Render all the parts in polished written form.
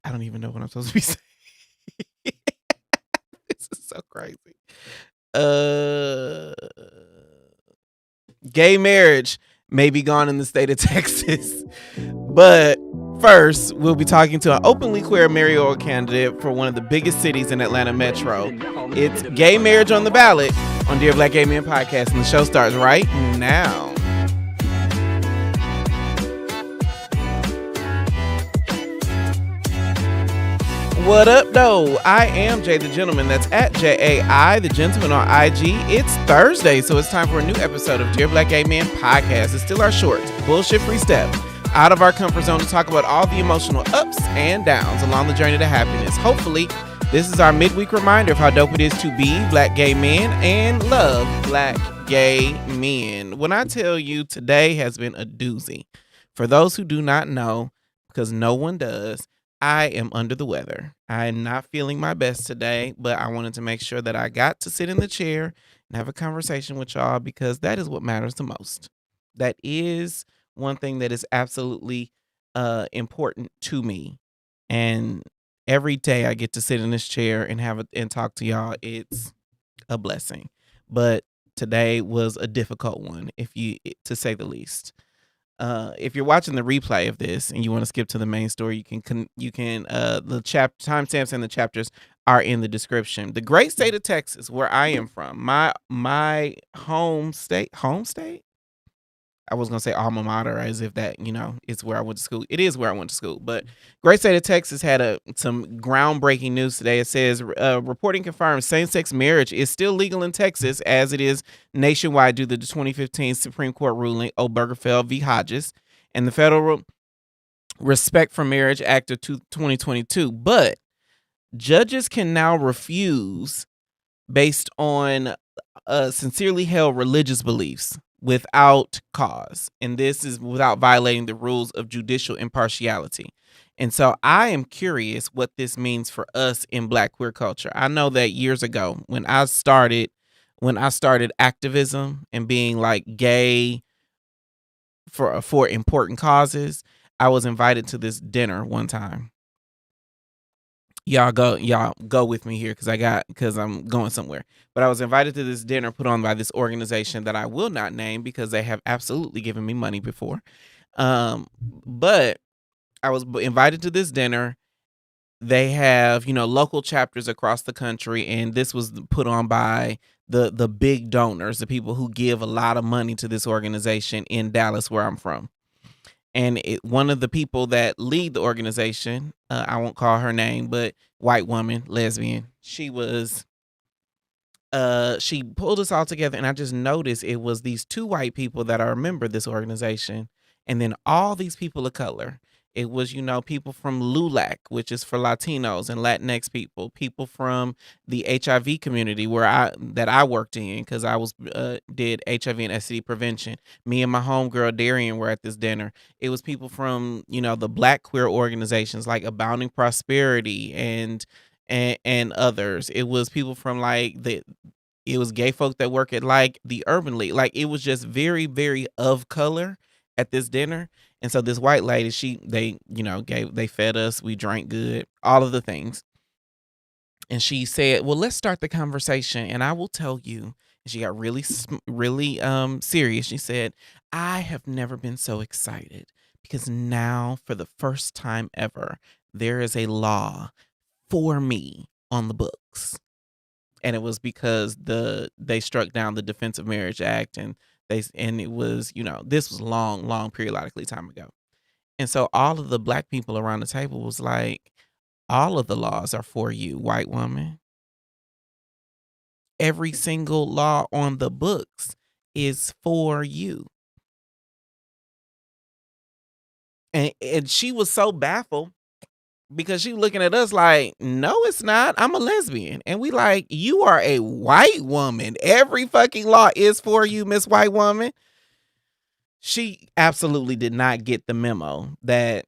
I don't even know what I'm supposed to be saying. This is so crazy. Uh, Gay marriage may be gone in the state of Texas, but first we'll be talking to an openly queer mayoral candidate for one of the biggest cities in Atlanta Metro. It's gay marriage on the ballot on Dear Black Gay Men podcast, and the show starts right now. What up, though? I am Jay the Gentleman. That's at JAI the Gentleman on IG. It's Thursday, so it's time for a new episode of Dear Black Gay Men podcast. It's still our short, bullshit-free step out of our comfort zone to talk about all the emotional ups and downs along the journey to happiness. Hopefully, this is our midweek reminder of how dope it is to be black gay men and love black gay men. When I tell you today has been a doozy, for those who do not know, because no one does, I am under the weather. I am not feeling my best today, but I wanted to make sure that I got to sit in the chair and have a conversation with y'all because that is what matters the most. That is one thing that is absolutely important to me. And every day I get to sit in this chair and and talk to y'all. It's a blessing. But today was a difficult one, to say the least. If you're watching the replay of this and you want to skip to the main story, the timestamps and the chapters are in the description. The great state of Texas, where I am from, my home state. I was gonna say alma mater, as if that it's where I went to school. It is where I went to school. But great state of Texas had some groundbreaking news today. It says reporting confirms same-sex marriage is still legal in Texas as it is nationwide due to the 2015 Supreme Court ruling Obergefell v. Hodges and the Federal Respect for Marriage Act of 2022. But judges can now refuse based on sincerely held religious beliefs without cause. And this is without violating the rules of judicial impartiality. And so I am curious what this means for us in black queer culture. I know that years ago when I started activism and being like gay for important causes, I was invited to this dinner one time. Y'all go with me here because I'm going somewhere. But I was invited to this dinner put on by this organization that I will not name because they have absolutely given me money before. But I was invited to this dinner. They have, local chapters across the country, and this was put on by the big donors, the people who give a lot of money to this organization in Dallas, where I'm from. And one of the people that lead the organization, I won't call her name, but white woman, lesbian, she pulled us all together, and I just noticed it was these two white people that are a member of this organization, and then all these people of color. It was, people from LULAC, which is for Latinos and Latinx people from the HIV community that I worked in because I did HIV and STD prevention. Me and my homegirl Darian were at this dinner. It was people from, the black queer organizations like Abounding Prosperity and others. It was people from it was gay folk that work at like the Urban League. Like it was just very, very of color at this dinner. And so this white lady, they fed us, we drank good, all of the things. And she said, well, let's start the conversation. And I will tell you, she got really, really serious. She said, I have never been so excited because now for the first time ever, there is a law for me on the books. And it was because they struck down the Defense of Marriage Act and it was, this was long periodically time ago. And so all of the black people around the table was like, all of the laws are for you, white woman. Every single law on the books is for you. And she was so baffled because she was looking at us like, no, it's not. I'm a lesbian. And we like, you are a white woman. Every fucking law is for you, Miss White Woman. She absolutely did not get the memo that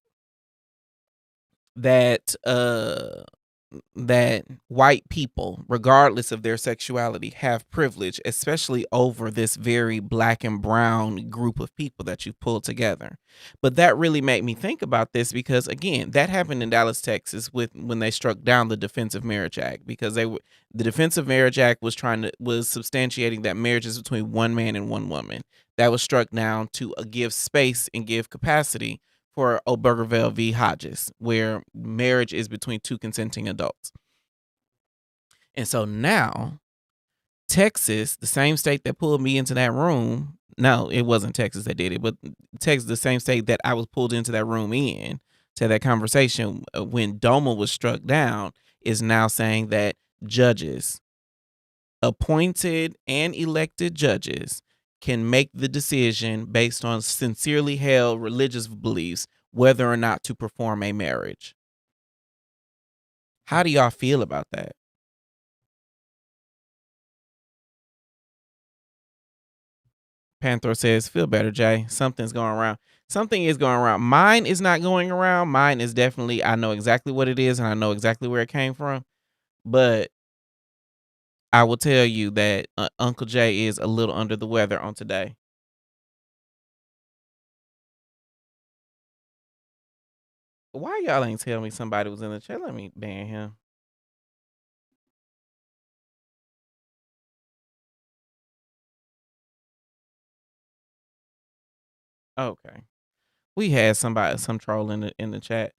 that white people, regardless of their sexuality, have privilege, especially over this very black and brown group of people that you pulled together. But that really made me think about this because, again, that happened in Dallas, Texas, with when they struck down the Defensive Marriage Act, because the Defensive Marriage Act was substantiating that marriage is between one man and one woman. That was struck down to give space and give capacity for Obergefell v. Hodges, where marriage is between two consenting adults. And so now, Texas, the same state that pulled me into that room, no, it wasn't Texas that did it, but Texas, the same state that I was pulled into that room in, to that conversation when DOMA was struck down, is now saying that judges, appointed and elected judges, can make the decision based on sincerely held religious beliefs whether or not to perform a marriage. How do y'all feel about that? Panther says, feel better, Jay. Something's going around. Something is going around. Mine is not going around. Mine is definitely, I know exactly what it is and I know exactly where it came from. But I will tell you that Uncle Jay is a little under the weather on today. Why y'all ain't tell me somebody was in the chat? Let me ban him. Okay. We had some troll in the chat.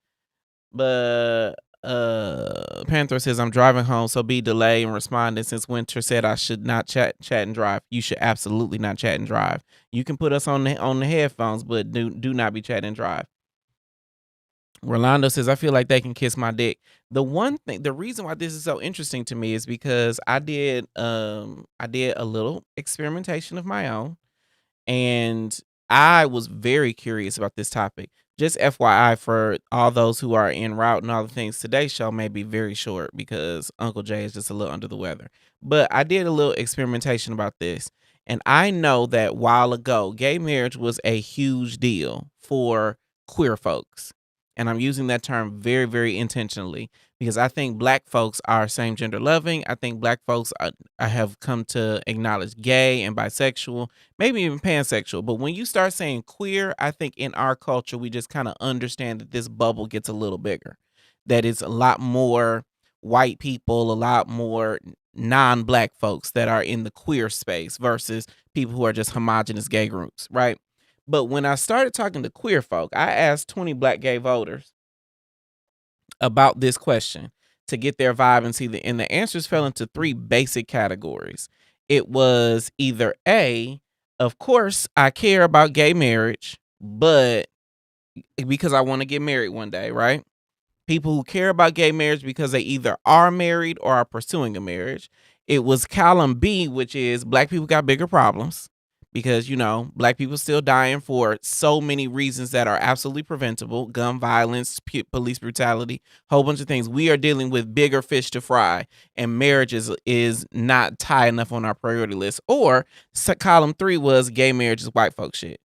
But Panther says, I'm driving home, so be delayed in responding since Winter said I should not chat and drive. You should absolutely not chat and drive. You can put us on the headphones, but do not be chat and drive. Rolando says, I feel like they can kiss my dick. The reason why this is so interesting to me is because I did a little experimentation of my own, and I was very curious about this topic. Just FYI for all those who are en route and all the things, today's show may be very short because Uncle Jay is just a little under the weather. But I did a little experimentation about this. And I know that while ago, gay marriage was a huge deal for queer folks. And I'm using that term very, very intentionally because I think black folks are same gender loving. I think black folks I have come to acknowledge gay and bisexual, maybe even pansexual. But when you start saying queer, I think in our culture, we just kind of understand that this bubble gets a little bigger, that it's a lot more white people, a lot more non-black folks that are in the queer space versus people who are just homogenous gay groups, right? But when I started talking to queer folk, I asked 20 black gay voters about this question to get their vibe and see and the answers fell into three basic categories. It was either A, of course, I care about gay marriage, but because I want to get married one day, right? People who care about gay marriage because they either are married or are pursuing a marriage. It was column B, which is black people got bigger problems because, black people still dying for so many reasons that are absolutely preventable: gun violence, police brutality, whole bunch of things. We are dealing with bigger fish to fry, and marriage is not high enough on our priority list. Or column 3 was gay marriage is white folk shit.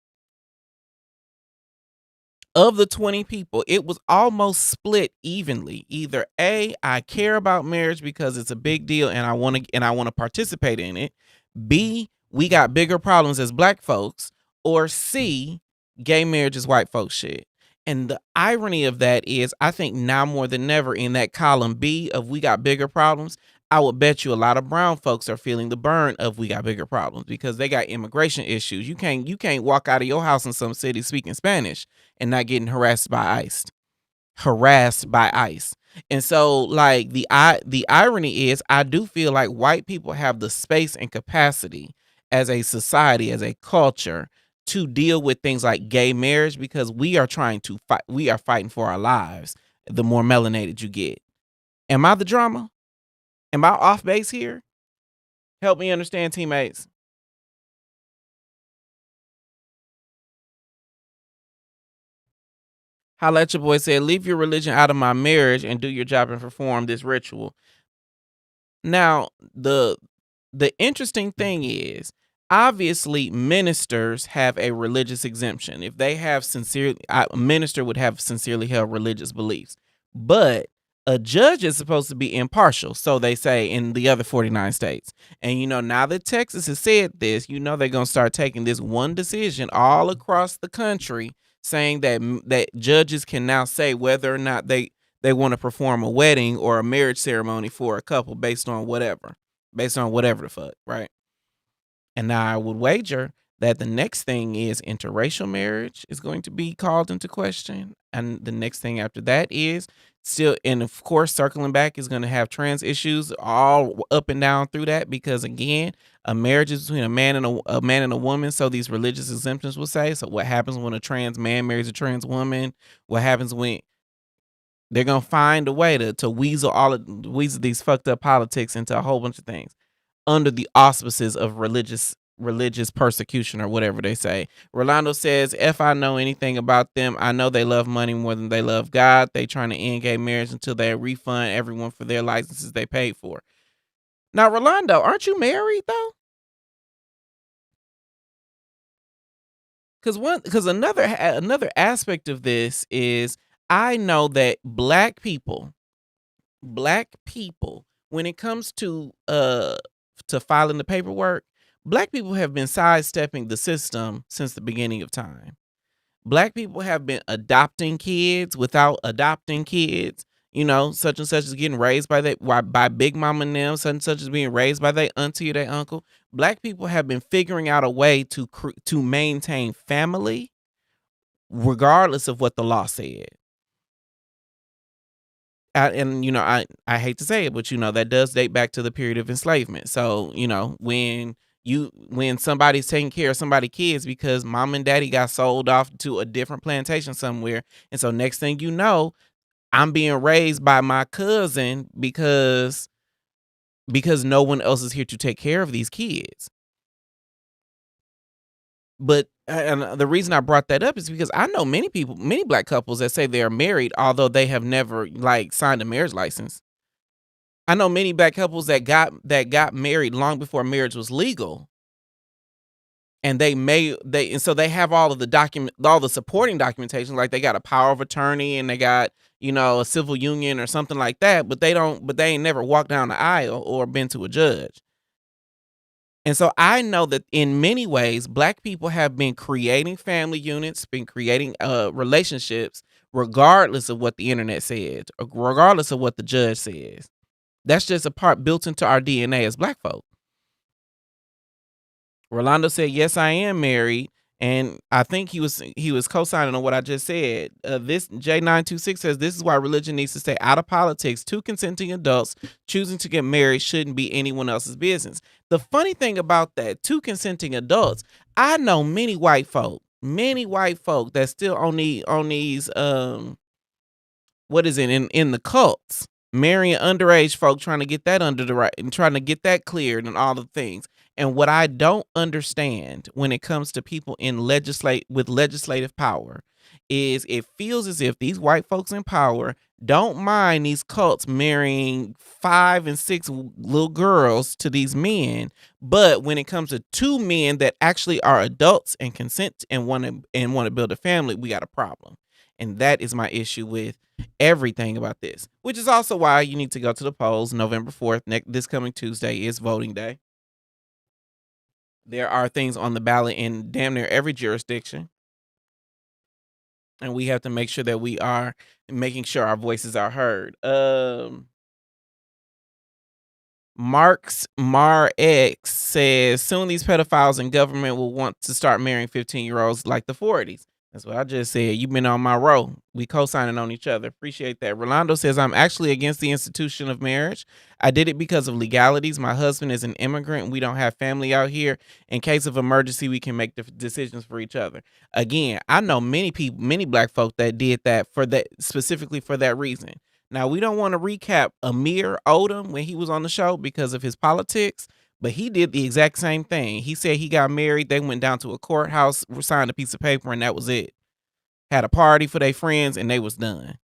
Of the 20 people, it was almost split evenly. Either A, I care about marriage because it's a big deal and I want to participate in it. B, we got bigger problems as black folks. Or C, gay marriage is white folks shit. And the irony of that is, I think now more than ever in that column B of we got bigger problems, I would bet you a lot of brown folks are feeling the burn of we got bigger problems because they got immigration issues. You can't walk out of your house in some city speaking Spanish and not getting harassed by ICE. And so, like, the irony is, I do feel like white people have the space and capacity as a society, as a culture, to deal with things like gay marriage because we are trying to fight. We are fighting for our lives. The more melanated you get. Am I the drama? Am I off base here? Help me understand, teammates. Holla at your boy said, leave your religion out of my marriage and do your job and perform this ritual. Now, the interesting thing is, obviously, ministers have a religious exemption. If they have a minister would have sincerely held religious beliefs. But A judge is supposed to be impartial, so they say in the other 49 states. And now that Texas has said this, they're going to start taking this one decision all across the country, saying that judges can now say whether or not they want to perform a wedding or a marriage ceremony for a couple based on whatever the fuck, right? And now I would wager that the next thing is interracial marriage is going to be called into question. And the next thing after that is still, and of course, circling back is going to have trans issues all up and down through that, because again, a marriage is between a man and a woman. So these religious exemptions will say, so what happens when a trans man marries a trans woman? What happens when they're going to find a way to weasel these fucked up politics into a whole bunch of things under the auspices of religious persecution or whatever they say. Rolando says, if I know anything about them, I know they love money more than they love God. They trying to end gay marriage until they refund everyone for their licenses they paid for. Now, Rolando, aren't you married though? Because another aspect of this is, I know that black people, when it comes to filing the paperwork, black people have been sidestepping the system since the beginning of time. Black people have been adopting kids without adopting kids. Such and such is getting raised by Big Mama and them. Such and such is being raised by their auntie or their uncle. Black people have been figuring out a way to maintain family, regardless of what the law said. I hate to say it, but that does date back to the period of enslavement. So when somebody's taking care of somebody's kids because mom and daddy got sold off to a different plantation somewhere, and so next thing you know, I'm being raised by my cousin because no one else is here to take care of these kids. But and the reason I brought that up is because I know many black couples that say they are married, although they have never signed a marriage license. I know many black couples that got married long before marriage was legal, and so they have all the supporting documentation, like they got a power of attorney and they got a civil union or something like that, but they ain't never walked down the aisle or been to a judge. And so I know that in many ways, black people have been creating family units, been creating relationships, regardless of what the internet said, or regardless of what the judge says. That's just a part built into our DNA as black folk. Rolando said, yes, I am married. And I think he was co-signing on what I just said. This J926 says, this is why religion needs to stay out of politics. Two consenting adults choosing to get married shouldn't be anyone else's business. The funny thing about that, two consenting adults, I know many white folk that still on these what is it in the cults, marrying underage folk, trying to get that under the right and trying to get that cleared and all the things. And what I don't understand when it comes to people with legislative power is it feels as if these white folks in power don't mind these cults marrying 5 and 6 little girls to these men. But when it comes to two men that actually are adults and consent and want to build a family, we got a problem. And that is my issue with everything about this, which is also why you need to go to the polls. November 4th, this coming Tuesday, is voting day. There are things on the ballot in damn near every jurisdiction. And we have to make sure that we are making sure our voices are heard. Mar X says, soon these pedophiles in government will want to start marrying 15-year-olds like the 40s. That's what I just said. You've been on my row. We co-signing on each other. Appreciate that. Rolando says, I'm actually against the institution of marriage. I did it because of legalities. My husband is an immigrant. We don't have family out here. In case of emergency, we can make the decisions for each other. Again, I know many black folk that did that specifically for that reason. Now, we don't want to recap Amir Odom when he was on the show because of his politics, but he did the exact same thing. He said he got married. They went down to a courthouse, signed a piece of paper, and that was it. Had a party for their friends, and they was done.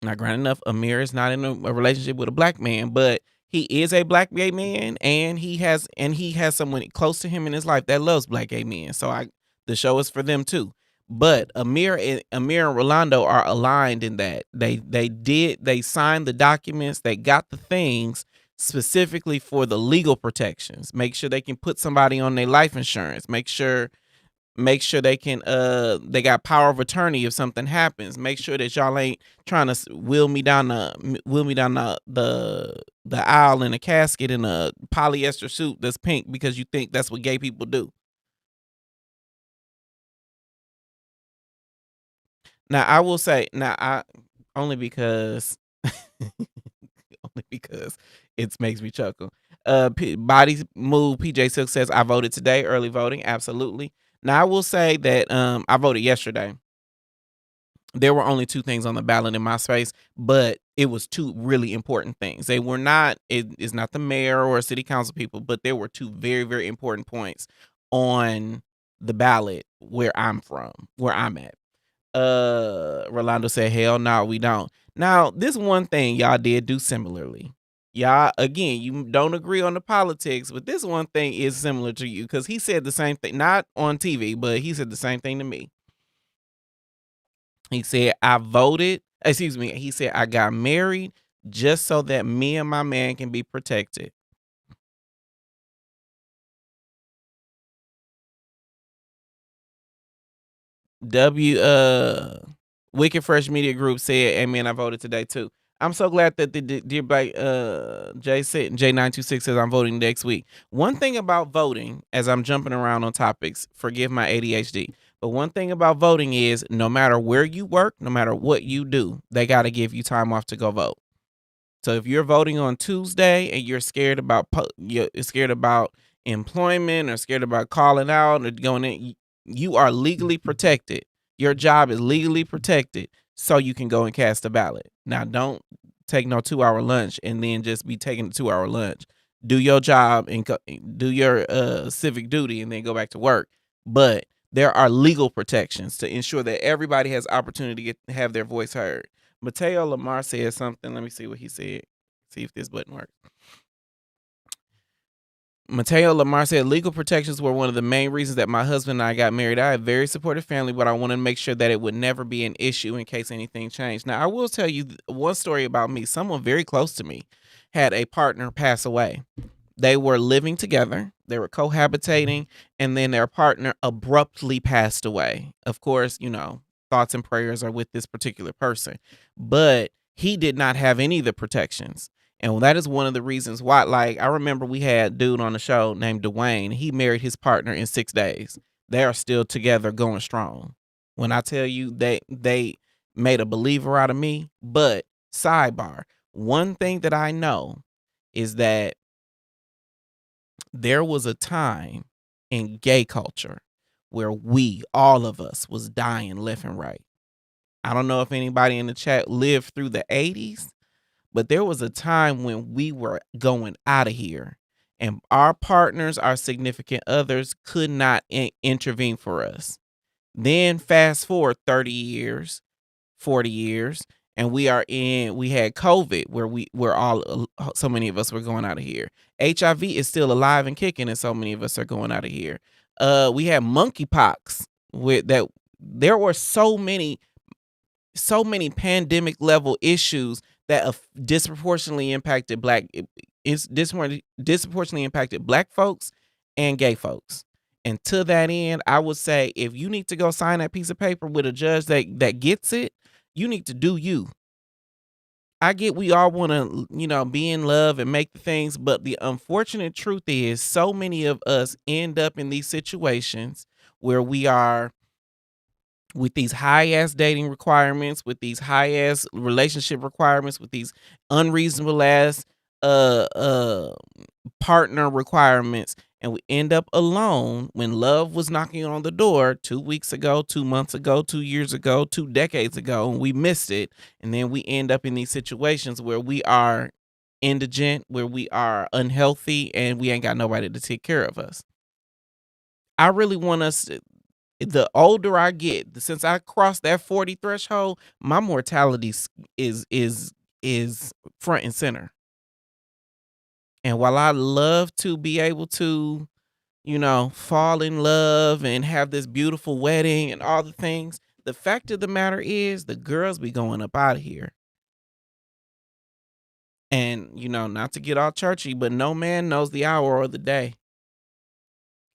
Now, granted enough, Amir is not in a relationship with a black man, but he is a black gay man, and he has someone close to him in his life that loves black gay men. So the show is for them too. But Amir and Rolando are aligned in that they signed the documents, they got the things specifically for the legal protections. Make sure they can put somebody on their life insurance. Make sure they can they got power of attorney if something happens. Make sure that y'all ain't trying to wheel me down the aisle in a casket in a polyester suit that's pink because you think that's what gay people do. Now I will say, now I only because only because it makes me chuckle. Body move. PJ Silk says I voted today. Early voting, absolutely. Now I will say that I voted yesterday. There were only two things on the ballot in my space, but it was two really important things. They were not. It is not the mayor or city council people, but there were two very very important points on the ballot where I'm from, where I'm at. Rolando said, "Hell no, we don't." Now, this one thing y'all did do similarly. Y'all, again, you don't agree on the politics, but this one thing is similar to you because he said the same thing, not on TV, but he said the same thing to me. He said, "I voted." Excuse me. He said, "I got married just so that me and my man can be protected." W Wicked Fresh Media Group said, "Amen. I voted today too." I'm so glad that the dear black J926 says I'm voting next week. One thing about voting, as I'm jumping around on topics, forgive my ADHD, but one thing about voting is no matter where you work, no matter what you do, they got to give you time off to go vote. So if you're voting on Tuesday and you're scared about you're scared about employment or scared about calling out or going in, you are legally protected. Your job is legally protected, so you can go and cast a ballot. Now, don't take no 2 hour lunch and then just be taking a 2 hour lunch. Do your job and do your civic duty and then go back to work. But there are legal protections to ensure that everybody has opportunity to have their voice heard. Mateo Lamar said something. Let me see what he said. See if this button works. Mateo Lamar said legal protections were one of the main reasons that my husband and I got married. I have a very supportive family, but I wanted to make sure that it would never be an issue in case anything changed. Now, I will tell you one story about me. Someone very close to me had a partner pass away. They were living together, they were cohabitating, and then their partner abruptly passed away. Of course, thoughts and prayers are with this particular person, but he did not have any of the protections. And that is one of the reasons why, like, I remember we had a dude on the show named Dwayne. He married his partner in 6 days. They are still together going strong. When I tell you they made a believer out of me, but sidebar, one thing that I know is that there was a time in gay culture where all of us was dying left and right. I don't know if anybody in the chat lived through the 80s, but there was a time when we were going out of here and our partners, our significant others could not intervene for us. Then fast forward 30 years, 40 years, and we had COVID where so many of us were going out of here. HIV is still alive and kicking, and so many of us are going out of here. We had monkeypox with that. There were so many pandemic level issues that disproportionately impacted disproportionately impacted black folks and gay folks. And to that end, I would say if you need to go sign that piece of paper with a judge that gets it, you need to do you. I get we all want to, be in love and make the things, but the unfortunate truth is so many of us end up in these situations where we are with these high ass dating requirements, with these high ass relationship requirements, with these unreasonable ass uh uh partner requirements, and we end up alone when love was knocking on the door 2 weeks ago, 2 months ago, 2 years ago, 2 decades ago, and we missed it. And then we end up in these situations where we are indigent, where we are unhealthy, and we ain't got nobody to take care of us. I really want us to, the older I get, since I crossed that 40 threshold, my mortality is front and center. And while I love to be able to, fall in love and have this beautiful wedding and all the things. The fact of the matter is the girls be going up out of here. And, not to get all churchy, but no man knows the hour or the day.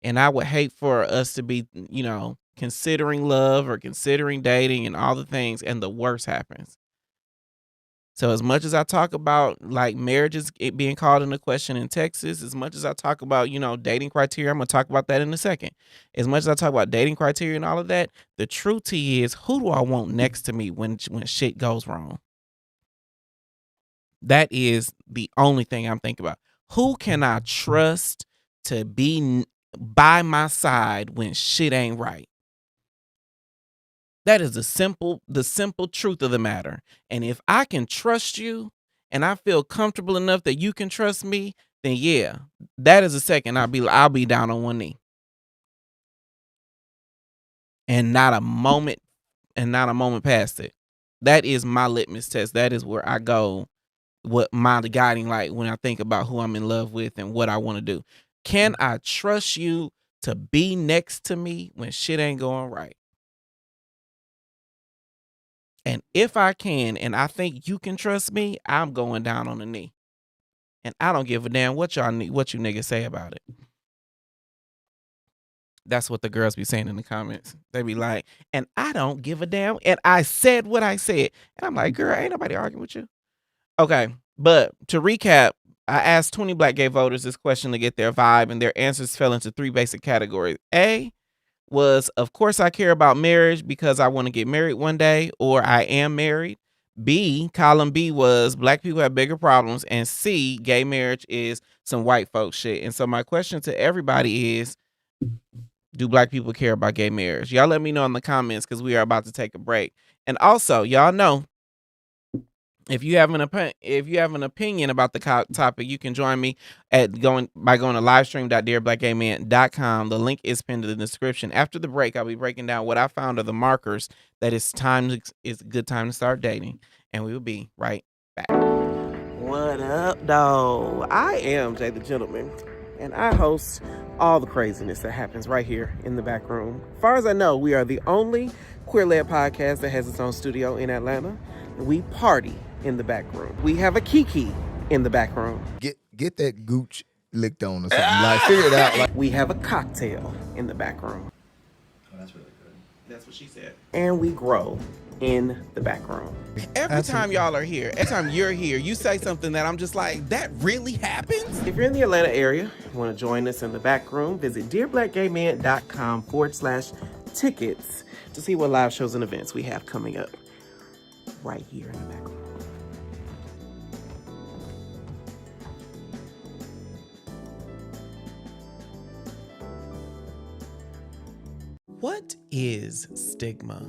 And I would hate for us to be, considering love or considering dating and all the things, and the worst happens. So as much as I talk about like marriages it being called into question in Texas, as much as I talk about, dating criteria, I'm gonna talk about that in a second. As much as I talk about dating criteria and all of that, the truth is, who do I want next to me when shit goes wrong? That is the only thing I'm thinking about. Who can I trust to be by my side when shit ain't right? That is the simple truth of the matter. And if I can trust you and I feel comfortable enough that you can trust me, then yeah, that is a second I'll be down on one knee. And not a moment past it. That is my litmus test. That is where I go, what my guiding light when I think about who I'm in love with and what I want to do. Can I trust you to be next to me when shit ain't going right? And if I can, and I think you can trust me, I'm going down on the knee. And I don't give a damn what you niggas say about it. That's what the girls be saying in the comments. They be like, and I don't give a damn. And I said what I said. And I'm like, girl, ain't nobody arguing with you. Okay. But to recap, I asked 20 Black gay voters this question to get their vibe, and their answers fell into 3 basic categories. A was, of course, I care about marriage because I want to get married one day, or I am married. B, column B was Black people have bigger problems. And C, gay marriage is some white folk shit. And so my question to everybody is, do Black people care about gay marriage? Y'all let me know in the comments because we are about to take a break. And also, y'all know, if you have an opinion about the topic, you can join me by going to livestream.dearblackgayman.com. The link is pinned in the description. After the break, I'll be breaking down what I found are the markers that it's a good time to start dating, and we will be right back. What up, though? I am Jay the Gentleman, and I host all the craziness that happens right here in the back room. As far as I know, we are the only queer-led podcast that has its own studio in Atlanta. We party in the back room. We have a Kiki in the back room. Get that gooch licked on or something. Like, figure it out. We have a cocktail in the back room. Oh, that's really good. That's what she said. And we grow in the back room. Every time y'all are here, every time you're here, you say something that I'm just like, that really happens? If you're in the Atlanta area, you want to join us in the back room, visit dearblackgayman.com/tickets to see what live shows and events we have coming up right here in the back room. What is stigma?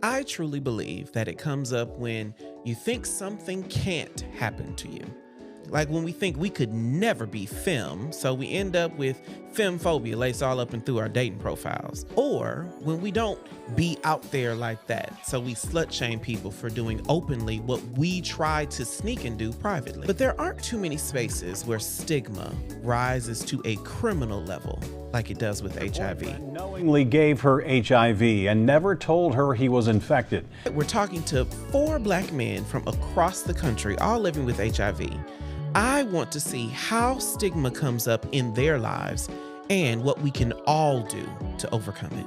I truly believe that it comes up when you think something can't happen to you. Like when we think we could never be femme, so we end up with femmephobia laced all up and through our dating profiles. Or when we don't be out there like that, so we slut shame people for doing openly what we try to sneak and do privately. But there aren't too many spaces where stigma rises to a criminal level like it does with HIV. Knowingly gave her HIV and never told her he was infected. We're talking to 4 Black men from across the country, all living with HIV. I want to see how stigma comes up in their lives and what we can all do to overcome it.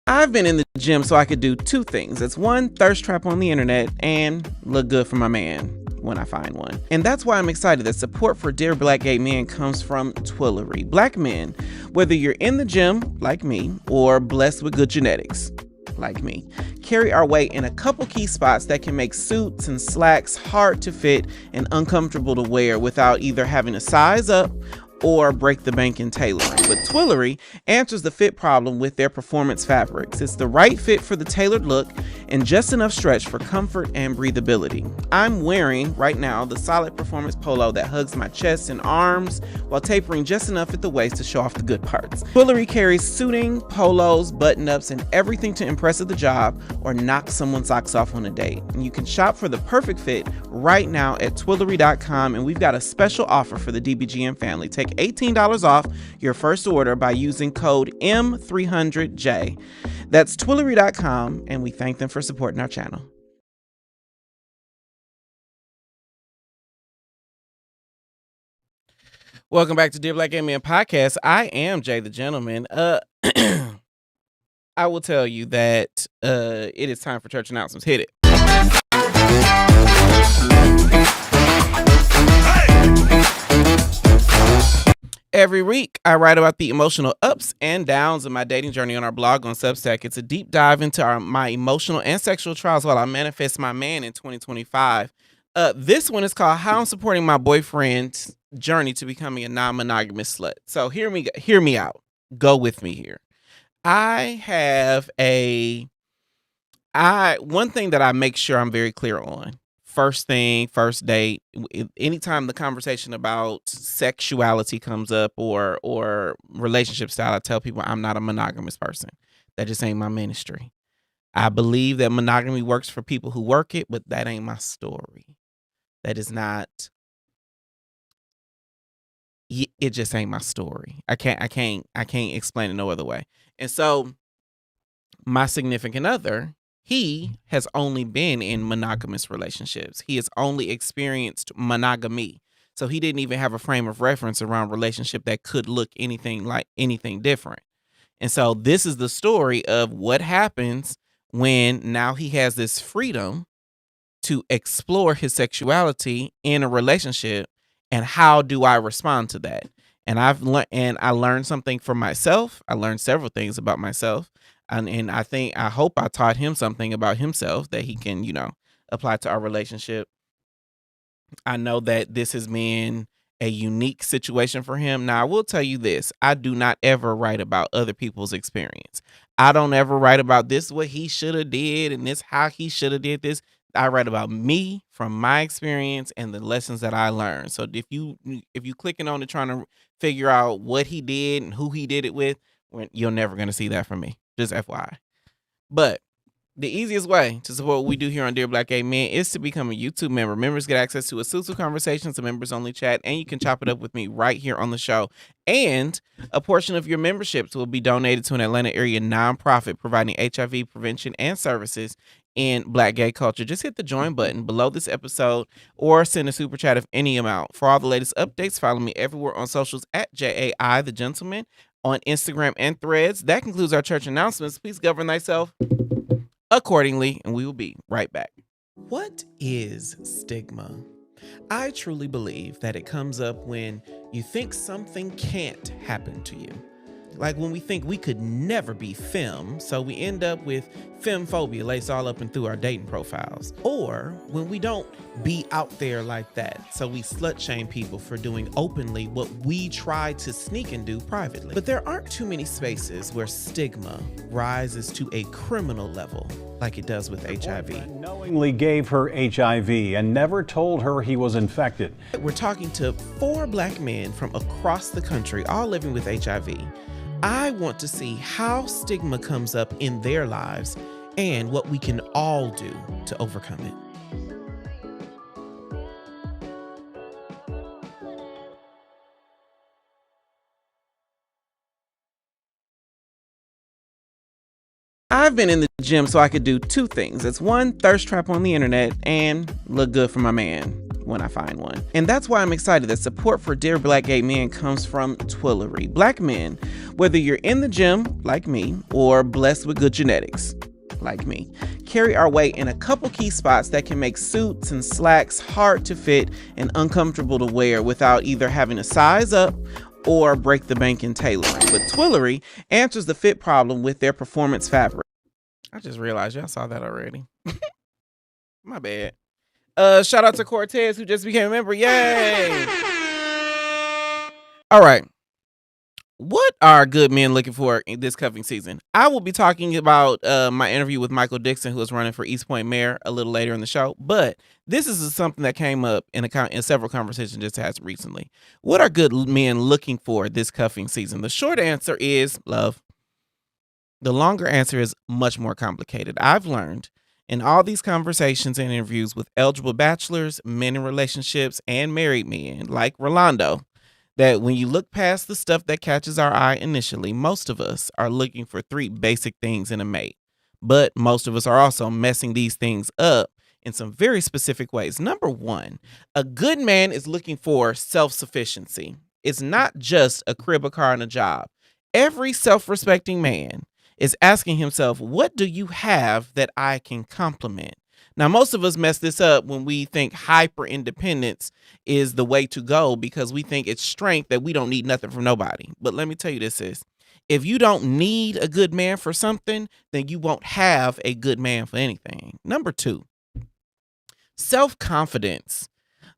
I've been in the gym so I could do 2 things. It's 1, thirst trap on the internet, and look good for my man when I find one. And that's why I'm excited that support for Dear Black Gay Men comes from Twillery. Black men, whether you're in the gym, like me, or blessed with good genetics, like me, carry our weight in a couple key spots that can make suits and slacks hard to fit and uncomfortable to wear without either having to size up or break the bank in tailoring. But Twillery answers the fit problem with their performance fabrics. It's the right fit for the tailored look and just enough stretch for comfort and breathability. I'm wearing right now the solid performance polo that hugs my chest and arms while tapering just enough at the waist to show off the good parts. Twillery carries suiting, polos, button-ups, and everything to impress at the job or knock someone's socks off on a date. And you can shop for the perfect fit right now at Twillery.com, and we've got a special offer for the DBGM family. Take $18 off your first order by using code M300J. That's Twillery.com, and we thank them for supporting our channel. Welcome back to Dear Black Gay Men Podcast. I am Jay the Gentleman. I will tell you that it is time for church announcements. Hit it. Every week, I write about the emotional ups and downs of my dating journey on our blog on Substack. It's a deep dive into my emotional and sexual trials while I manifest my man in 2025. This one is called How I'm Supporting My Boyfriend's Journey to Becoming a Non-Monogamous Slut. So hear me out. Go with me here. One thing that I make sure I'm very clear on. First date, anytime the conversation about sexuality comes up or relationship style, I tell people I'm not a monogamous person. That just ain't my ministry. I believe that monogamy works for people who work it, but that ain't my story. That is not, it just ain't my story. I can't explain it no other way. And so my significant other, he has only been in monogamous relationships. He has only experienced monogamy. So he didn't even have a frame of reference around relationship that could look anything like anything different. And so this is the story of what happens when now he has this freedom to explore his sexuality in a relationship, and how do I respond to that? And I learned something for myself. I learned several things about myself. And I hope I taught him something about himself that he can, apply to our relationship. I know that this has been a unique situation for him. Now, I will tell you this. I do not ever write about other people's experience. I don't ever write about this, what he should have did, and this, how he should have did this. I write about me from my experience and the lessons that I learned. So if you clicking on it trying to figure out what he did and who he did it with, you're never going to see that from me. Just FYI. But the easiest way to support what we do here on Dear Black Gay Men is to become a YouTube member. Members get access to exclusive conversations, a members only chat, and you can chop it up with me right here on the show. And a portion of your memberships will be donated to an Atlanta area nonprofit providing HIV prevention and services in Black gay culture. Just hit the join button below this episode or send a super chat of any amount. For all the latest updates, follow me everywhere on socials at JAI the Gentleman on Instagram and Threads. That concludes our church announcements. Please govern thyself accordingly, and we will be right back. What is stigma? I truly believe that it comes up when you think something can't happen to you. Like when we think we could never be femme, so we end up with femmephobia laced all up and through our dating profiles. Or when we don't be out there like that, so we slut shame people for doing openly what we try to sneak and do privately. But there aren't too many spaces where stigma rises to a criminal level like it does with HIV. Knowingly gave her HIV and never told her he was infected. We're talking to 4 Black men from across the country, all living with HIV. I want to see how stigma comes up in their lives and what we can all do to overcome it. I've been in the gym so I could do 2 things. It's 1, thirst trap on the internet, and look good for my man when I find one. And that's why I'm excited that support for Dear Black Gay Men comes from Twillery. Black men, whether you're in the gym, like me, or blessed with good genetics, like me, carry our weight in a couple key spots that can make suits and slacks hard to fit and uncomfortable to wear without either having to size up or break the bank in tailoring. But Twillery answers the fit problem with their performance fabric. I just realized y'all saw that already. My bad. Shout out to Cortez, who just became a member. Yay! All right. What are good men looking for in this cuffing season? I will be talking about my interview with Michael Dixon, who is running for East Point mayor, a little later in the show. But this is something that came up in several conversations just as recently. What are good men looking for this cuffing season? The short answer is love. The longer answer is much more complicated. I've learned in all these conversations and interviews with eligible bachelors, men in relationships, and married men like Rolando, that when you look past the stuff that catches our eye initially, most of us are looking for three basic things in a mate. But most of us are also messing these things up in some very specific ways. Number one, a good man is looking for self-sufficiency. It's not just a crib, a car, and a job. Every self-respecting man is asking himself, what do you have that I can complement? Now, most of us mess this up when we think hyper independence is the way to go because we think it's strength that we don't need nothing from nobody. But let me tell you this is, if you don't need a good man for something, then you won't have a good man for anything. Number two, self-confidence.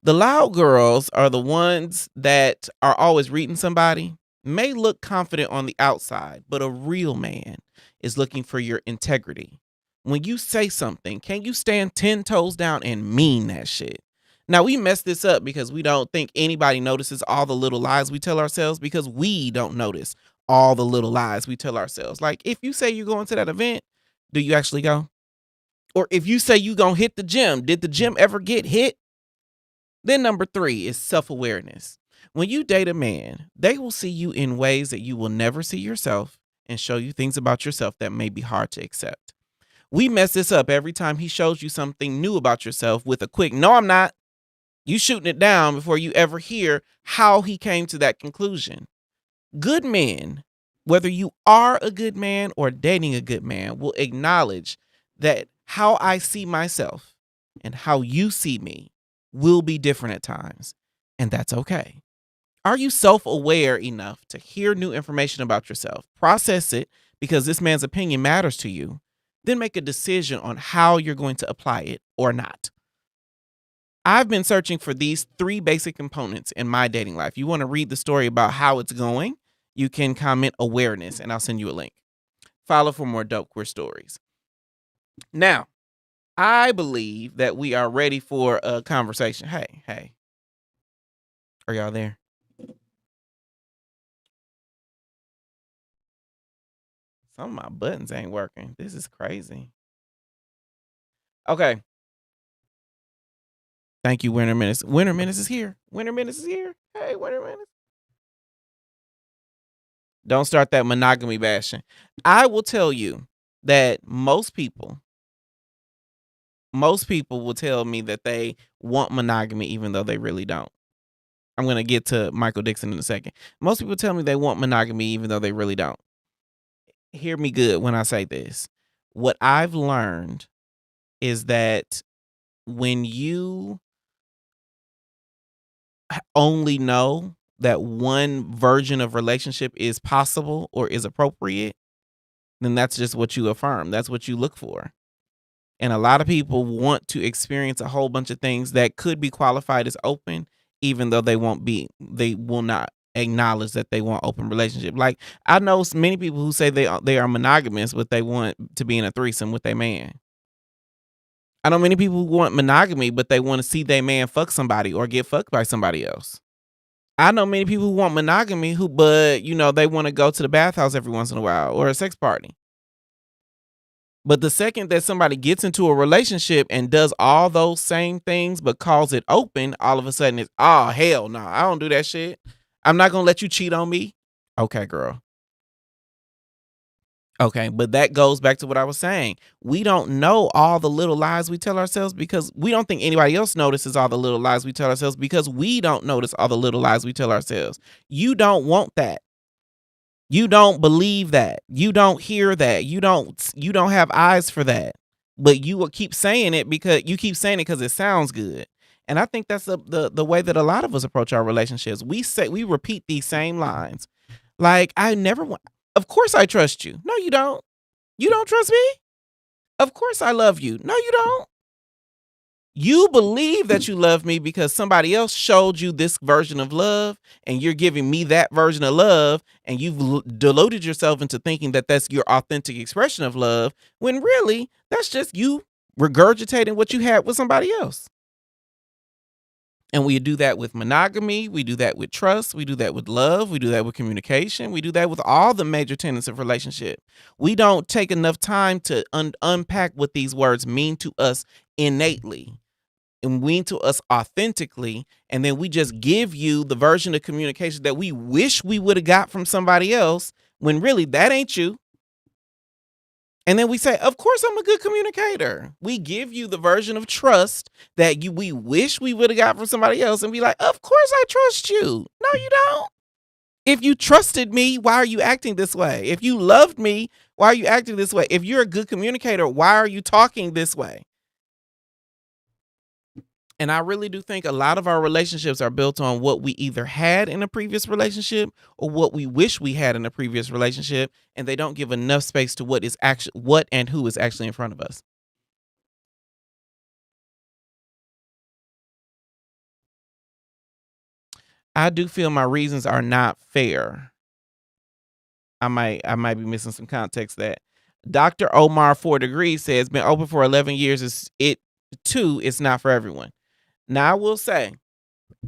The loud girls are the ones that are always reading somebody, may look confident on the outside, but a real man is looking for your integrity. When you say something, can you stand 10 toes down and mean that shit? Now, we mess this up because we don't think anybody notices all the little lies we tell ourselves because we don't notice all the little lies we tell ourselves. Like, if you say you're going to that event, do you actually go? Or if you say you're going to hit the gym, did the gym ever get hit? Then number three is self-awareness. When you date a man, they will see you in ways that you will never see yourself and show you things about yourself that may be hard to accept. We mess this up every time he shows you something new about yourself with a quick, no, I'm not. You shooting it down before you ever hear how he came to that conclusion. Good men, whether you are a good man or dating a good man, will acknowledge that how I see myself and how you see me will be different at times, and that's okay. Are you self-aware enough to hear new information about yourself, process it because this man's opinion matters to you, then make a decision on how you're going to apply it or not? I've been searching for these three basic components in my dating life. You want to read the story about how it's going? You can comment awareness and I'll send you a link. Follow for more dope queer stories. Now, I believe that we are ready for a conversation. Hey. Are y'all there? Some of my buttons ain't working. This is crazy. Okay. Thank you, Winter Menace. Winter Menace is here. Winter Menace is here. Hey, Winter Menace. Don't start that monogamy bashing. I will tell you that most people will tell me that they want monogamy even though they really don't. I'm going to get to Michael Dixon in a second. Most people tell me they want monogamy even though they really don't. Hear me good when I say this. What I've learned is that when you only know that one version of relationship is possible or is appropriate, then that's just what you affirm. That's what you look for. And a lot of people want to experience a whole bunch of things that could be qualified as open, even though they will not acknowledge that they want open relationship. Like, I know many people who say they are monogamous, but they want to be in a threesome with their man. I know many people who want monogamy, but they want to see their man fuck somebody or get fucked by somebody else. I know many people who want monogamy but they want to go to the bathhouse every once in a while or a sex party. But the second that somebody gets into a relationship and does all those same things but calls it open, all of a sudden it's, oh, hell no, I don't do that shit. I'm not going to let you cheat on me. Okay, girl. Okay, but that goes back to what I was saying. We don't know all the little lies we tell ourselves because we don't think anybody else notices all the little lies we tell ourselves because we don't notice all the little lies we tell ourselves. You don't want that. You don't believe that. You don't hear that. You don't have eyes for that. But you will keep saying it because it sounds good. And I think that's the way that a lot of us approach our relationships. We repeat these same lines. Like, of course I trust you. No, you don't. You don't trust me? Of course I love you. No, you don't. You believe that you love me because somebody else showed you this version of love, and you're giving me that version of love, and you've deluded yourself into thinking that that's your authentic expression of love, when really that's just you regurgitating what you had with somebody else. And we do that with monogamy, we do that with trust, we do that with love, we do that with communication, we do that with all the major tenets of relationship. We don't take enough time to unpack what these words mean to us innately and mean to us authentically, and then we just give you the version of communication that we wish we would have got from somebody else, when really that ain't you. And then we say, of course I'm a good communicator. We give you the version of trust that we wish we would have got from somebody else, and be like, of course I trust you. No, you don't. If you trusted me, why are you acting this way? If you loved me, why are you acting this way? If you're a good communicator, why are you talking this way? And I really do think a lot of our relationships are built on what we either had in a previous relationship or what we wish we had in a previous relationship, and they don't give enough space to what and who is actually in front of us. I do feel my reasons are not fair. I might be missing some context. That Dr. Omar 4 Degrees says, been open for 11 years, it's not for everyone. Now I will say,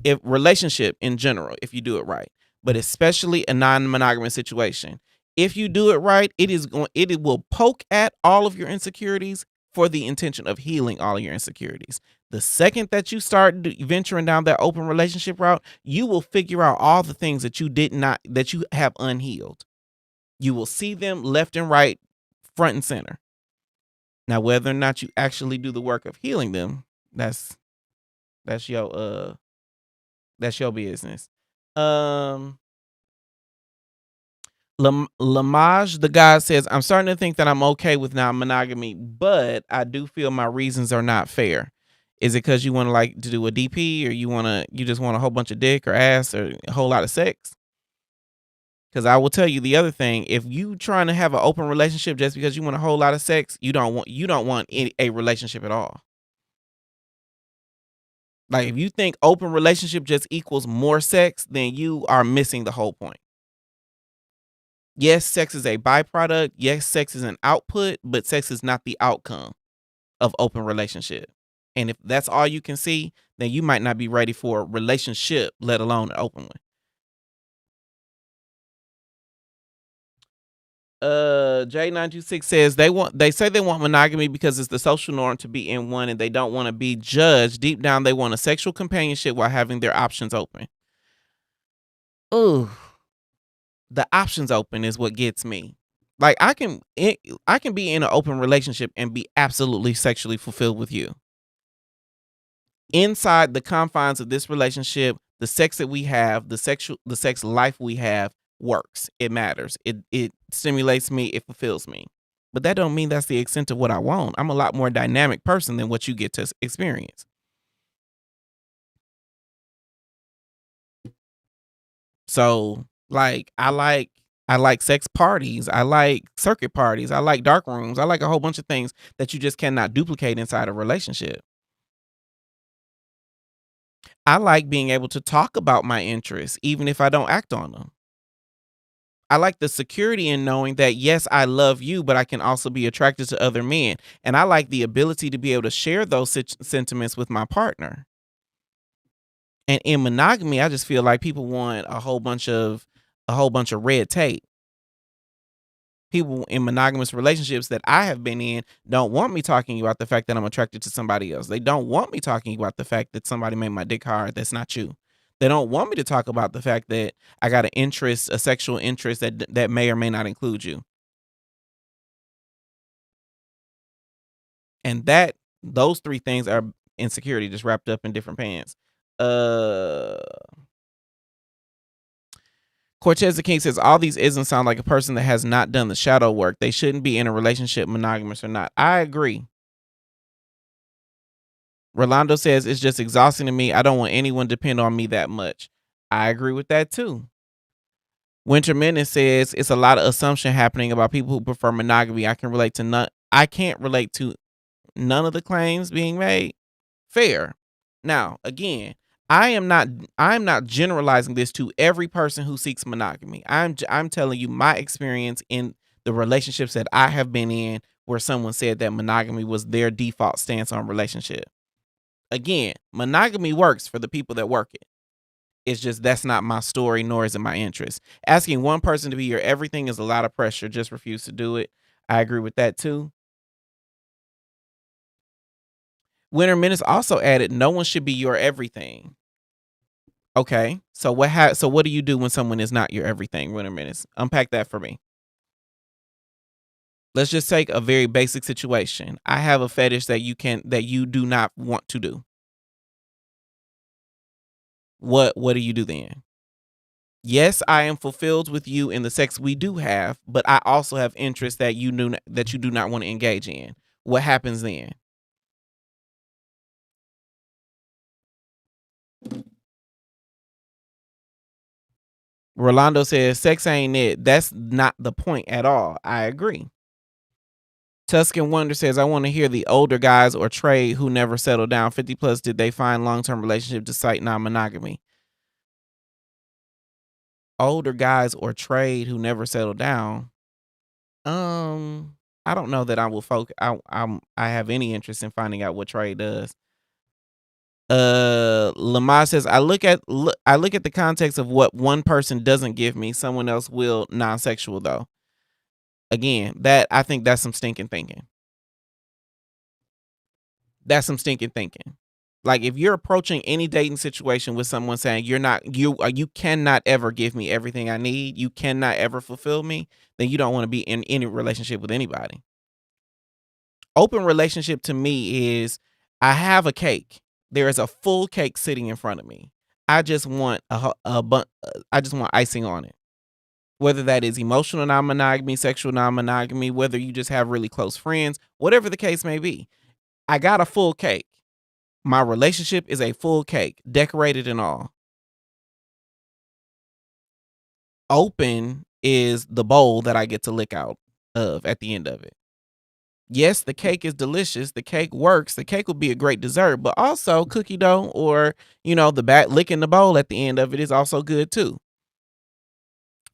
if relationship in general, if you do it right, but especially a non-monogamous situation, if you do it right, it will poke at all of your insecurities for the intention of healing all of your insecurities. The second that you start venturing down that open relationship route, you will figure out all the things that you have unhealed. You will see them left and right, front and center. Now, whether or not you actually do the work of healing them, that's your business. Lamage the God says, I'm starting to think that I'm okay with non-monogamy, but I do feel my reasons are not fair. Is it because you want to do a DP, or you just want a whole bunch of dick or ass or a whole lot of sex? Because I will tell you the other thing: if you trying to have an open relationship just because you want a whole lot of sex, you don't want a relationship at all. Like, if you think open relationship just equals more sex, then you are missing the whole point. Yes, sex is a byproduct. Yes, sex is an output, but sex is not the outcome of open relationship. And if that's all you can see, then you might not be ready for a relationship, let alone an open one. J926 says they say they want monogamy because it's the social norm to be in one, and they don't want to be judged. Deep down, they want a sexual companionship while having their options open. Ooh, the options open is what gets me. Like, I can be in an open relationship and be absolutely sexually fulfilled with you. Inside the confines of this relationship, the sex that we have, the sex life we have works. It matters. It stimulates me. It fulfills me. But that don't mean that's the extent of what I want. I'm a lot more dynamic person than what you get to experience. So, like, I like sex parties. I like circuit parties. I like dark rooms. I like a whole bunch of things that you just cannot duplicate inside a relationship. I like being able to talk about my interests, even if I don't act on them. I like the security in knowing that, yes, I love you, but I can also be attracted to other men. And I like the ability to be able to share those sentiments with my partner. And in monogamy, I just feel like people want a whole bunch of red tape. People in monogamous relationships that I have been in don't want me talking about the fact that I'm attracted to somebody else. They don't want me talking about the fact that somebody made my dick hard that's not you. They don't want me to talk about the fact that I got a sexual interest that may or may not include you. And those three things are insecurity just wrapped up in different pants. Cortez the King says, all these isms sound like a person that has not done the shadow work. They shouldn't be in a relationship, monogamous or not. I agree. Rolando says, it's just exhausting to me. I don't want anyone to depend on me that much. I agree with that too. Winter Menace says, it's a lot of assumption happening about people who prefer monogamy. I can't relate to none of the claims being made. Fair. Now, again, I'm not generalizing this to every person who seeks monogamy. I'm telling you my experience in the relationships that I have been in where someone said that monogamy was their default stance on relationship. Again, monogamy works for the people that work it. It's just that's not my story, nor is it my interest. Asking one person to be your everything is a lot of pressure. Just refuse to do it. I agree with that too. Winter Menace also added, no one should be your everything. Okay, so what do you do when someone is not your everything, Winter Menace? Unpack that for me. Let's just take a very basic situation. I have a fetish that you do not want to do. What do you do then? Yes, I am fulfilled with you in the sex we do have, but I also have interests that you do not want to engage in. What happens then? Rolando says, sex ain't it. That's not the point at all. I agree. Tuscan Wonder says, I want to hear the older guys or trade who never settled down. 50 plus, did they find long-term relationship despite non-monogamy? Older guys or trade who never settled down. I don't know that I will focus. I have any interest in finding out what trade does. Lamar says, I look at the context of what one person doesn't give me, someone else will. Non-sexual though. Again, I think that's some stinking thinking. That's some stinking thinking. Like if you're approaching any dating situation with someone saying you cannot ever give me everything I need, you cannot ever fulfill me, then you don't want to be in any relationship with anybody. Open relationship to me is I have a cake. There is a full cake sitting in front of me. I just want I just want icing on it. Whether that is emotional non-monogamy, sexual non-monogamy, whether you just have really close friends, whatever the case may be. I got a full cake. My relationship is a full cake, decorated and all. Open is the bowl that I get to lick out of at the end of it. Yes, the cake is delicious. The cake works. The cake will be a great dessert, but also cookie dough or, the back licking the bowl at the end of it is also good too.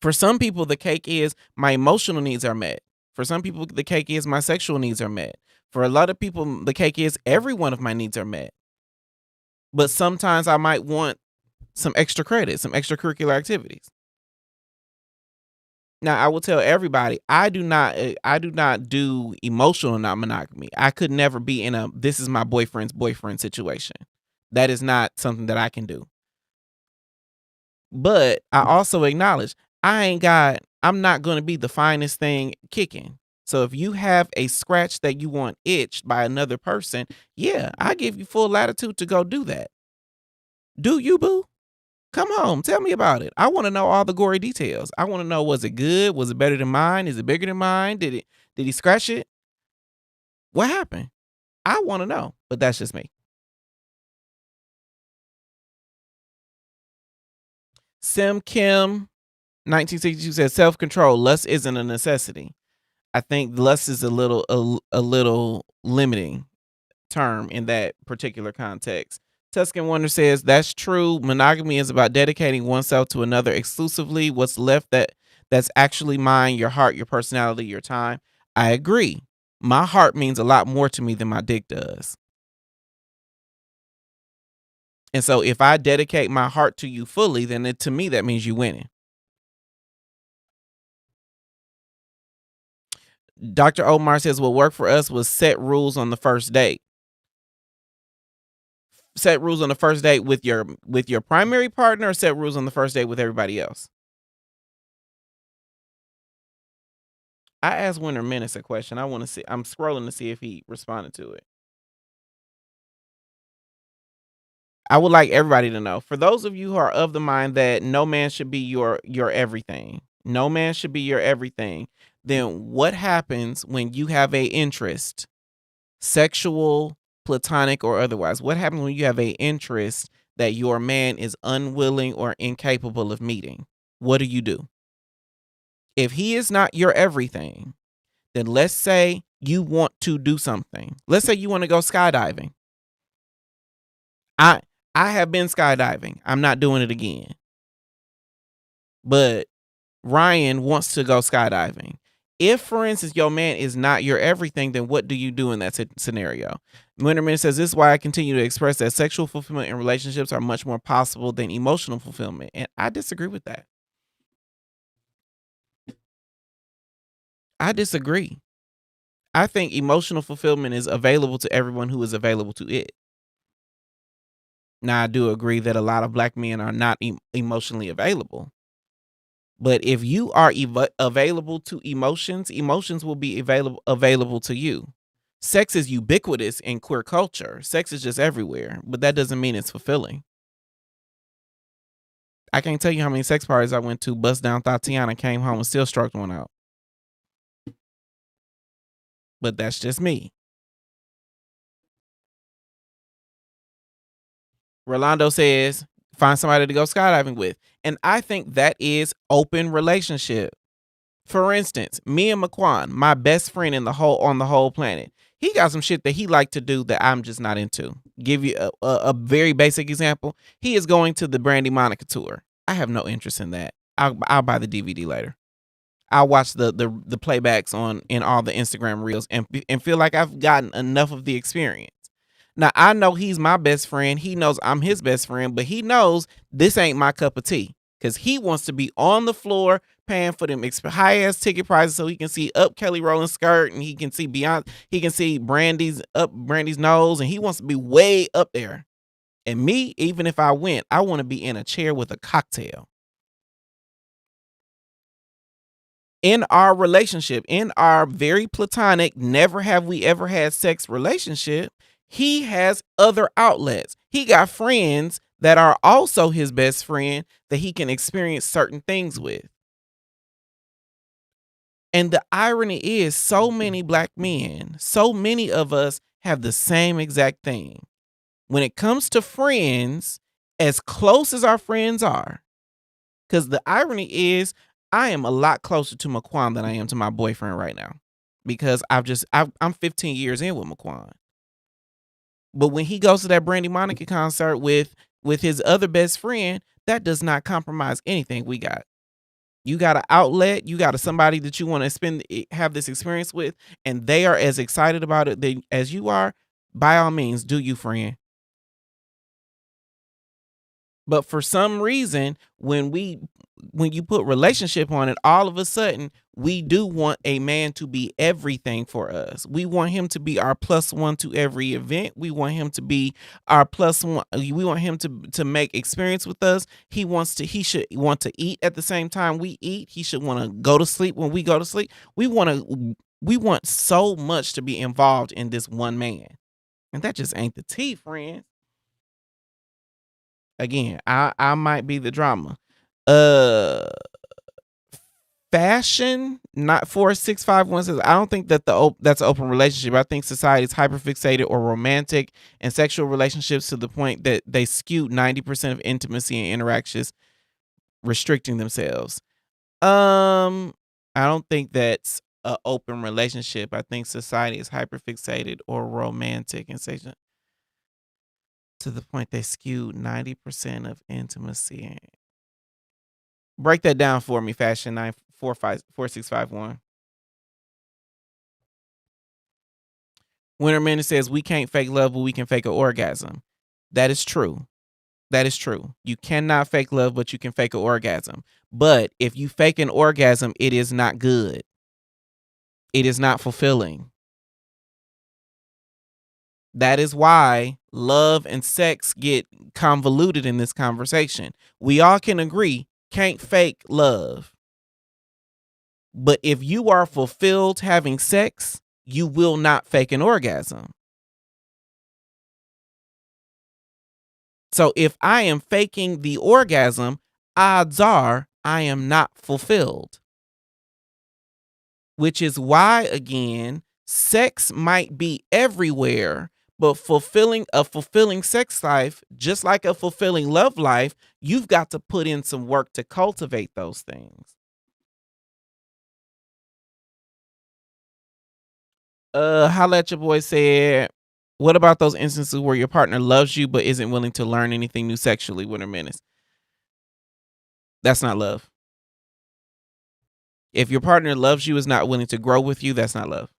For some people, the cake is my emotional needs are met. For some people, the cake is my sexual needs are met. For a lot of people, the cake is every one of my needs are met. But sometimes I might want some extra credit, some extracurricular activities. Now, I will tell everybody, I do not do emotional non-monogamy. I could never be in this is my boyfriend's boyfriend situation. That is not something that I can do. But I also acknowledge I'm not going to be the finest thing kicking. So if you have a scratch that you want itched by another person, yeah, I give you full latitude to go do that. Do you, boo? Come home. Tell me about it. I want to know all the gory details. I want to know, was it good? Was it better than mine? Is it bigger than mine? Did he scratch it? What happened? I want to know, but that's just me. Sim Kim 1962 says self-control. Lust isn't a necessity. I think lust is a little limiting term in that particular context. Tuscan Wonder says that's true. Monogamy is about dedicating oneself to another exclusively. What's left that's actually mine, your heart, your personality, your time. I agree. My heart means a lot more to me than my dick does. And so if I dedicate my heart to you fully, then to me, that means you winning. Dr. Omar says what worked for us was set rules on the first date. Set rules on the first date with your primary partner, or set rules on the first date with everybody else? I asked Winter Menace a question. I want to see. I'm scrolling to see if he responded to it. I would like everybody to know. For those of you who are of the mind that no man should be your everything, no man should be your everything, then what happens when you have a interest, sexual, platonic, or otherwise? What happens when you have a interest that your man is unwilling or incapable of meeting? What do? If he is not your everything, then let's say you want to do something. Let's say you want to go skydiving. I have been skydiving. I'm not doing it again. But Ryan wants to go skydiving. If, for instance, your man is not your everything, then what do you do in that scenario? Winterman says, this is why I continue to express that sexual fulfillment in relationships are much more possible than emotional fulfillment. And I disagree with that. I disagree. I think emotional fulfillment is available to everyone who is available to it. Now, I do agree that a lot of black men are not emotionally available. But if you are available to emotions, emotions will be available to you. Sex is ubiquitous in queer culture. Sex is just everywhere, but that doesn't mean it's fulfilling. I can't tell you how many sex parties I went to, bust down Tatiana, came home and still stroked one out. But that's just me. Rolando says, find somebody to go skydiving with. And I think that is open relationship. For instance, me and McQuan, my best friend on the whole planet, he got some shit that he like to do that I'm just not into. Give you a very basic example. He is going to the Brandy Monica tour. I have no interest in that. I'll buy the DVD later. I'll watch the playbacks in all the Instagram reels and feel like I've gotten enough of the experience. Now, I know he's my best friend. He knows I'm his best friend, but he knows this ain't my cup of tea because he wants to be on the floor paying for them high-ass ticket prices so he can see up Kelly Rowland's skirt and he can see beyond. He can see Brandy's nose, and he wants to be way up there. And me, even if I went, I want to be in a chair with a cocktail. In our relationship, in our very platonic, never have we ever had sex relationship, he has other outlets. He got friends that are also his best friend that he can experience certain things with. And the irony is, so many black men, so many of us have the same exact thing. When it comes to friends, as close as our friends are, because the irony is, I am a lot closer to McQuan than I am to my boyfriend right now, because I'm 15 years in with McQuan. But when he goes to that Brandy Monica concert with his other best friend, that does not compromise anything we got. You got an outlet, you got somebody that you want to have this experience with, and they are as excited about it as you are. By all means, do you, friend. But for some reason, when you put relationship on it, all of a sudden we do want a man to be everything for us. We want him to be our +1 to every event. We want him to be our +1. We want him to make experience with us. He should want to eat at the same time we eat. He should want to go to sleep when we go to sleep. We want so much to be involved in this one man. And that just ain't the tea, friends. Again, I might be the drama. Fashion, not 4651 says, I don't think that that's an open relationship. I think society is hyperfixated or romantic and sexual relationships to the point that they skew 90% of intimacy and interactions, restricting themselves. I don't think that's an open relationship. I think society is hyperfixated or romantic and sexual to the point they skew 90% of intimacy. Break that down for me, Fashion 94651. Winterman says, we can't fake love, but we can fake an orgasm. That is true. That is true. You cannot fake love, but you can fake an orgasm. But if you fake an orgasm, it is not good. It is not fulfilling. That is why love and sex get convoluted in this conversation. We all can agree, can't fake love. But if you are fulfilled having sex, you will not fake an orgasm. So if I am faking the orgasm, odds are I am not fulfilled. Which is why, again, sex might be everywhere, but fulfilling sex life, just like a fulfilling love life, you've got to put in some work to cultivate those things. Holla at your boy said, What about those instances where your partner loves you but isn't willing to learn anything new sexually with her minutes? That's not love. If your partner loves you, is not willing to grow with you, that's not love.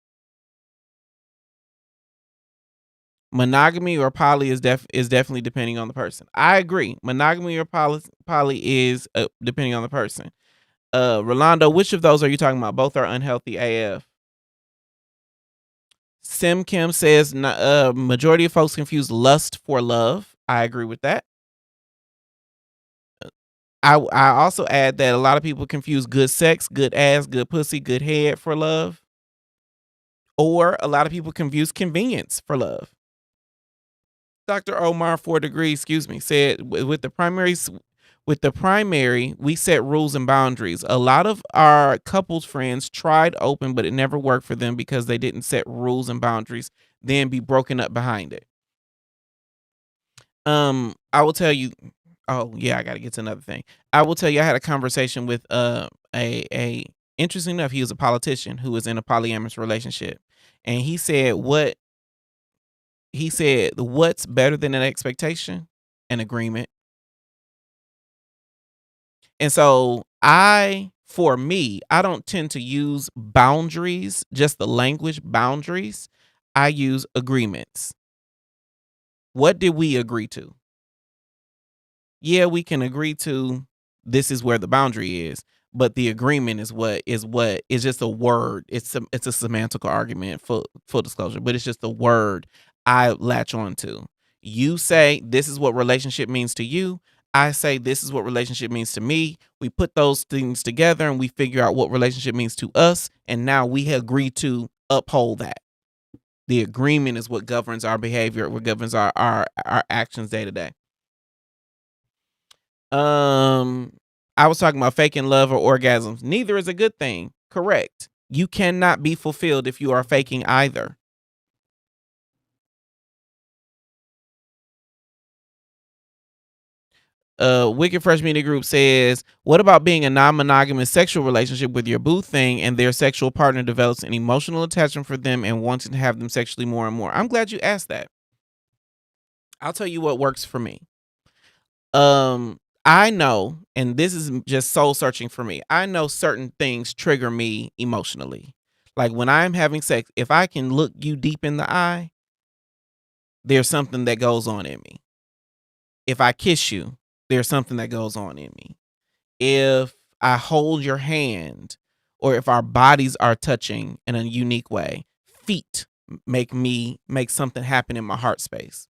Monogamy or poly is definitely depending on the person. I agree. Monogamy or poly is depending on the person. Rolando, which of those are you talking about? Both are unhealthy AF. Sim Kim says majority of folks confuse lust for love. I agree with that. I also add that a lot of people confuse good sex, good ass, good pussy, good head for love. Or a lot of people confuse convenience for love. Dr. Omar 4 Degrees, said with the primary, we set rules and boundaries. A lot of our couples friends tried open, but it never worked for them because they didn't set rules and boundaries, then be broken up behind it. I will tell you. Oh yeah, I got to get to another thing. I will tell you, I had a conversation with a interesting enough, he was a politician who was in a polyamorous relationship, and he said what's better than an expectation? An agreement. And so for me, I don't tend to use boundaries, just the language boundaries. I use agreements. What did we agree to? Yeah, we can agree to this is where the boundary is, but the agreement is just a word. It's a semantical argument, full disclosure, but it's just a word I latch on to. You say this is what relationship means to you. I say this is what relationship means to me. We put those things together and we figure out what relationship means to us, and now we agree to uphold that. The agreement is what governs our behavior, what governs our actions day to day. I was talking about faking love or orgasms. Neither is a good thing. Correct. You cannot be fulfilled if you are faking either. Wicked Fresh Media Group says, what about being a non-monogamous sexual relationship with your boo thing and their sexual partner develops an emotional attachment for them and wanting to have them sexually more and more? I'm glad you asked that. I'll tell you what works for me. I know, and this is just soul searching for me, I know certain things trigger me emotionally. Like when I'm having sex, if I can look you deep in the eye, there's something that goes on in me. If I kiss you, there's something that goes on in me. If I hold your hand, or if our bodies are touching in a unique way, feet make something happen in my heart space.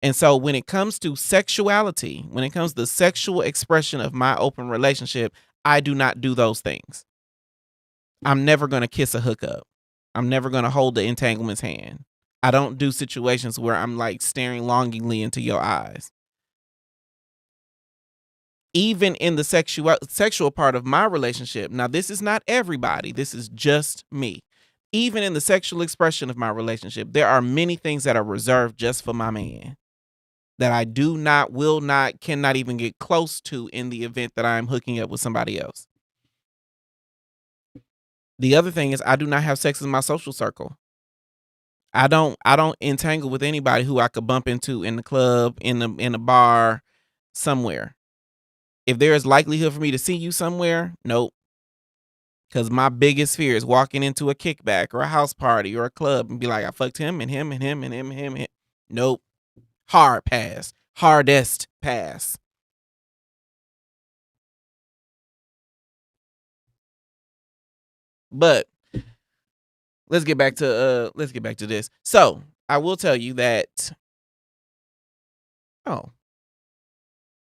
And so when it comes to sexuality, when it comes to the sexual expression of my open relationship, I do not do those things. I'm never going to kiss a hookup. I'm never going to hold the entanglement's hand. I don't do situations where I'm like staring longingly into your eyes. Even in the sexual part of my relationship, now this is not everybody, this is just me. Even in the sexual expression of my relationship, there are many things that are reserved just for my man that I do not, will not, cannot even get close to in the event that I'm hooking up with somebody else. The other thing is I do not have sex in my social circle. I don't entangle with anybody who I could bump into in the club, in a bar, somewhere. If there is likelihood for me to see you somewhere, nope. Because my biggest fear is walking into a kickback or a house party or a club and be like, I fucked him and him and him and him and him. And him. Nope. Hard pass. Hardest pass. But let's get back to this. So I will tell you that. Oh,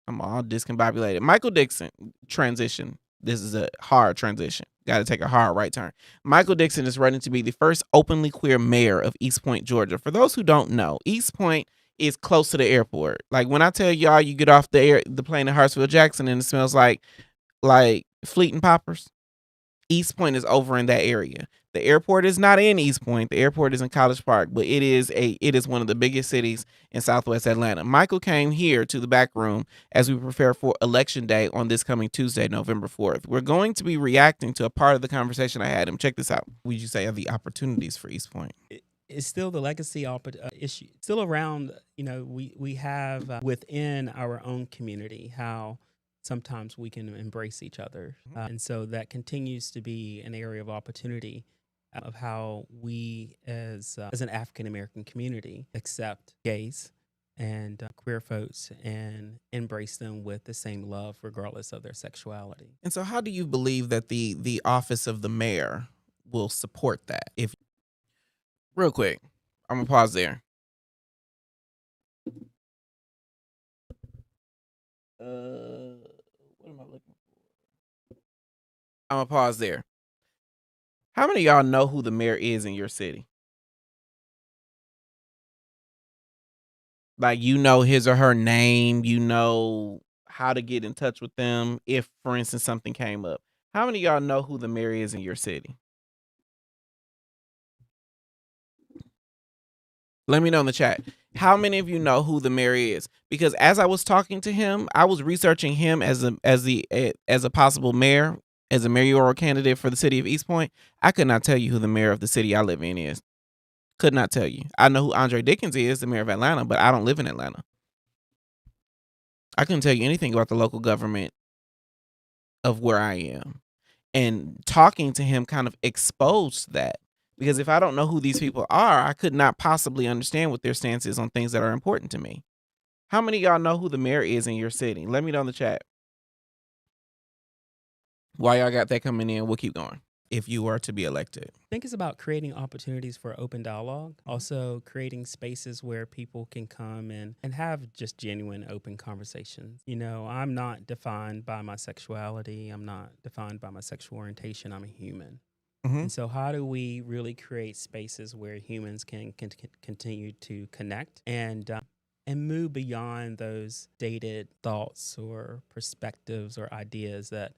I'm all discombobulated. Michael Dixon transition. This is a hard transition. Got to take a hard right turn. Michael Dixon is running to be the first openly queer mayor of East Point, Georgia. For those who don't know, East Point is close to the airport. Like when I tell y'all, you get off the plane in Hartsfield Jackson and it smells like Fleet and Poppers. East Point is over in that area. The airport is not in East Point. The airport is in College Park, but it is one of the biggest cities in Southwest Atlanta. Michael came here to the back room as we prepare for Election Day on this coming Tuesday, November 4th. We're going to be reacting to a part of the conversation I had him. Check this out. Would you say are the opportunities for East Point? It's still the legacy issue, still around. You know, we have within our own community how sometimes we can embrace each other, and so that continues to be an area of opportunity of how we as an African American community accept gays and queer folks and embrace them with the same love regardless of their sexuality. And so how do you believe that the office of the mayor will support that? If real quick, I'm gonna pause there. What am I looking for? I'm gonna pause there. How many of y'all know who the mayor is in your city? Like, you know his or her name, you know how to get in touch with them if, for instance, something came up. How many of y'all know who the mayor is in your city? Let me know in the chat. How many of you know who the mayor is? Because as I was talking to him, I was researching him as a possible mayor, as a mayoral candidate for the city of East Point. I could not tell you who the mayor of the city I live in is. Could not tell you. I know who Andre Dickens is, the mayor of Atlanta, but I don't live in Atlanta. I couldn't tell you anything about the local government of where I am. And talking to him kind of exposed that. Because if I don't know who these people are, I could not possibly understand what their stance is on things that are important to me. How many of y'all know who the mayor is in your city? Let me know in the chat. While y'all got that coming in, we'll keep going. If you are to be elected. I think it's about creating opportunities for open dialogue, also creating spaces where people can come and have just genuine open conversations. You know, I'm not defined by my sexuality. I'm not defined by my sexual orientation. I'm a human. And so how do we really create spaces where humans can continue to connect and move beyond those dated thoughts or perspectives or ideas that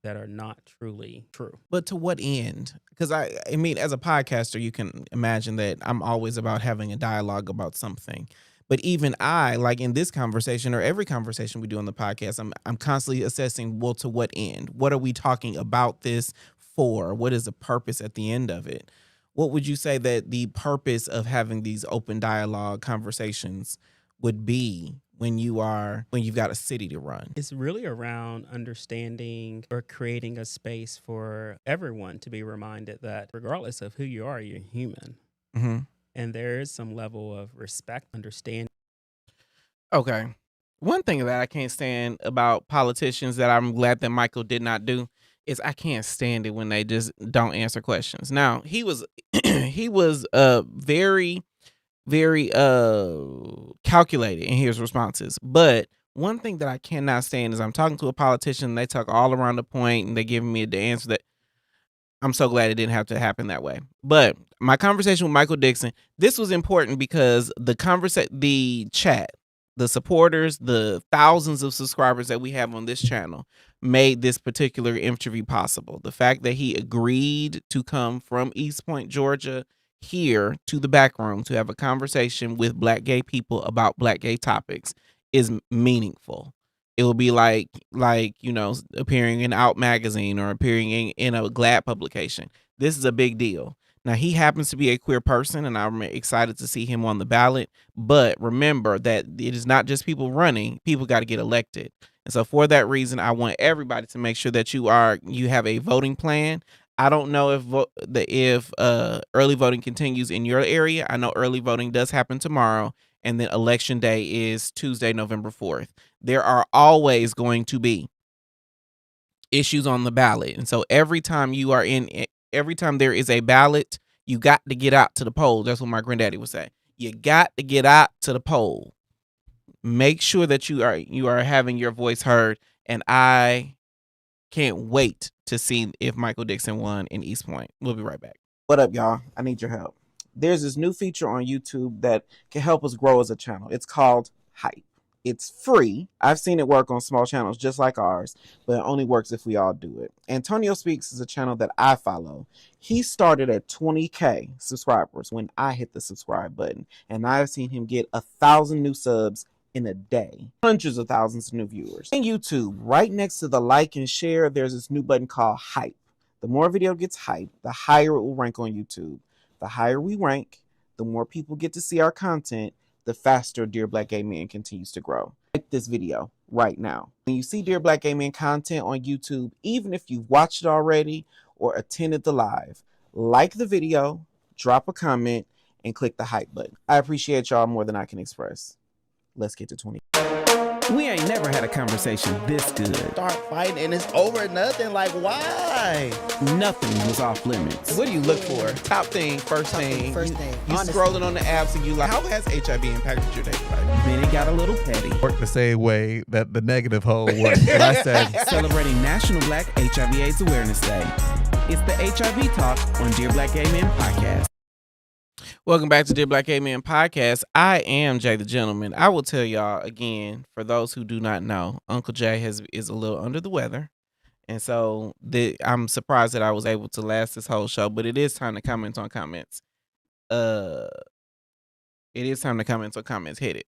are not truly true? But to what end? Because I mean, as a podcaster, you can imagine that I'm always about having a dialogue about something. But even I, like in this conversation or every conversation we do on the podcast, I'm constantly assessing, well, to what end? What are we talking about this for? What is the purpose at the end of it? What would you say that the purpose of having these open dialogue conversations would be when you've got a city to run? It's really around understanding or creating a space for everyone to be reminded that regardless of who you are, you're human. And there is some level of respect, understanding. Okay. One thing that I can't stand about politicians that I'm glad that Michael did not do is I can't stand it when they just don't answer questions. Now, he was he was very calculated in his responses. But one thing that I cannot stand is I'm talking to a politician, they talk all around the point and they giving me the answer that I'm so glad it didn't have to happen that way. But my conversation with Michael Dixon, this was important because the chat, the supporters, the thousands of subscribers that we have on this channel made this particular interview possible. The fact that he agreed to come from East Point, Georgia, here to the back room to have a conversation with Black gay people about Black gay topics is meaningful. It will be like, you know, appearing in Out magazine or appearing in a GLAAD publication. This is a big deal. Now, he happens to be a queer person, and I'm excited to see him on the ballot. But remember that it is not just people running. People got to get elected. And so for that reason, I want everybody to make sure that you have a voting plan. I don't know if early voting continues in your area. I know early voting does happen tomorrow, and then election day is Tuesday, November 4th. There are always going to be issues on the ballot. And so every time there is a ballot, you got to get out to the polls. That's what my granddaddy would say. You got to get out to the poll. Make sure that you are having your voice heard. And I can't wait to see if Michael Dixon won in East Point. We'll be right back. What up, y'all? I need your help. There's this new feature on YouTube that can help us grow as a channel. It's called Hype. It's free. I've seen it work on small channels just like ours, but it only works if we all do it. Antonio Speaks is a channel that I follow. He started at 20K subscribers when I hit the subscribe button, and I've seen him get 1,000 new subs in a day. Hundreds of thousands of new viewers. In YouTube, right next to the like and share, there's this new button called Hype. The more a video gets hyped, the higher it will rank on YouTube. The higher we rank, The more people get to see our content, the faster Dear Black Gay Men continues to grow. Like this video right now. When you see Dear Black Gay Men content on YouTube, even if you've watched it already or attended the live, like the video, drop a comment, and click the hype button. I appreciate y'all more than I can express. Let's get to 20. We ain't never had a conversation this good. Start fighting and it's over nothing. Like, why? Nothing was off limits. What do you look for? Top thing, first thing. First thing. You Honestly. scrolling on the apps and you like, how has HIV impacted your daily life? Then it got a little petty. Worked the same way that the negative hole worked. When I said, Celebrating National Black HIV/AIDS Awareness Day. It's the HIV Talk on Dear Black Gay Men Podcast. Welcome back to Dear Black Gay Men Podcast. I am Jay the Gentleman. I will tell y'all again, for those who do not know, Uncle Jay is a little under the weather. And so I'm surprised that I was able to last this whole show, but it is time to comment on comments. It is time to comment on comments. Hit it.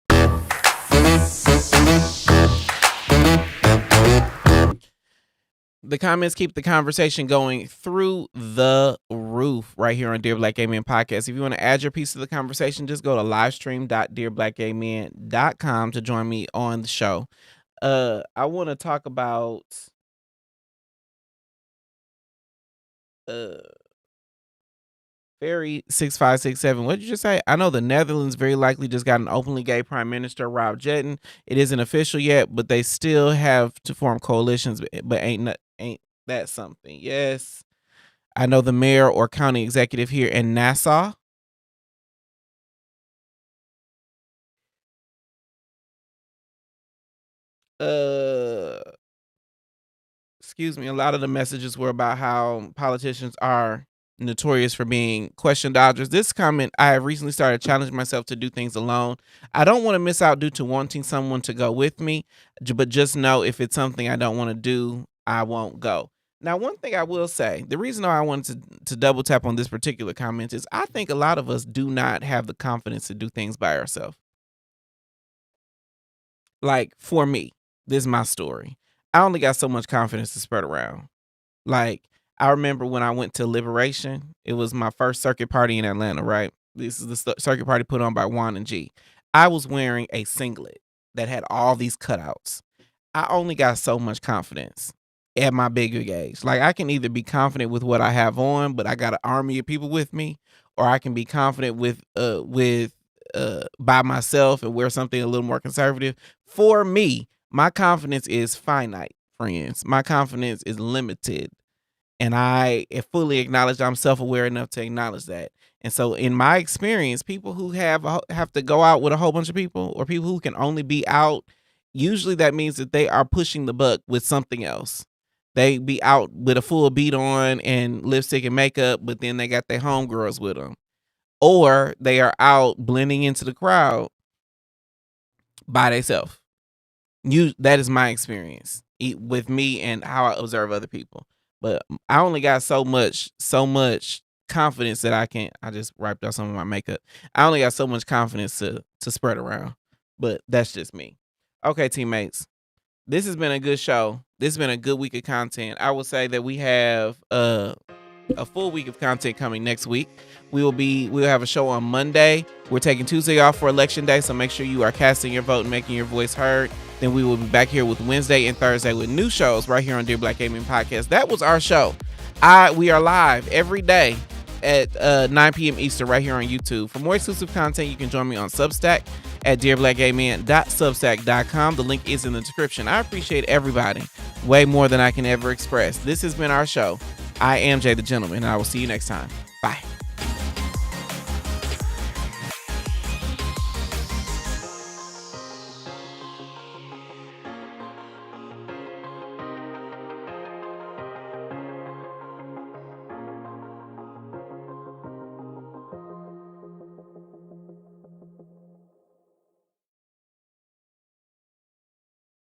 The comments keep the conversation going through the roof right here on Dear Black Gay Men Podcast. If you want to add your piece to the conversation, just go to livestream.dearblackgaymen.com to join me on the show. I want to talk about Ferry 6567. What did you just say? I know the Netherlands very likely just got an openly gay prime minister, Rob Jetten. It isn't official yet, but they still have to form coalitions, but ain't that something? Yes. I know the mayor or county executive here in Nassau. Excuse me. A lot of the messages were about how politicians are notorious for being question dodgers. This comment, I have recently started challenging myself to do things alone. I don't want to miss out due to wanting someone to go with me, but just know if it's something I don't want to do, I won't go. Now, one thing I will say, the reason why I wanted to double tap on this particular comment is I think a lot of us do not have the confidence to do things by ourselves. Like, for me, this is my story. I only got so much confidence to spread around. Like, I remember when I went to Liberation, it was my first circuit party in Atlanta, right? This is the circuit party put on by Juan and G. I was wearing a singlet that had all these cutouts. I only got so much confidence at my bigger age. Like, I can either be confident with what I have on, but I got an army of people with me, or I can be confident with by myself and wear something a little more conservative. For me, my confidence is finite, friends. My confidence is limited. And I fully acknowledge I'm self-aware enough to acknowledge that. And so in my experience, people who have to go out with a whole bunch of people, or people who can only be out, usually that means that they are pushing the buck with something else. They be out with a full beat on and lipstick and makeup, but then they got their homegirls with them. Or they are out blending into the crowd by themselves. That is my experience with me and how I observe other people. But I only got so much confidence that I just wiped out some of my makeup. I only got so much confidence to spread around. But that's just me. Okay, teammates. This has been a good show. This has been a good week of content. I will say that we have a full week of content coming next week. We'll have a show on Monday. We're taking Tuesday off for Election Day, so make sure you are casting your vote and making your voice heard. Then we will be back here with Wednesday and Thursday with new shows right here on Dear Black Gay Men Podcast. That was our show. We are live every day at 9 p.m. Eastern right here on YouTube. For more exclusive content, you can join me on Substack at dearblackgaymen.substack.com. The link is in the description. I appreciate everybody way more than I can ever express. This has been our show. I am Jay the Gentleman, and I will see you next time. Bye.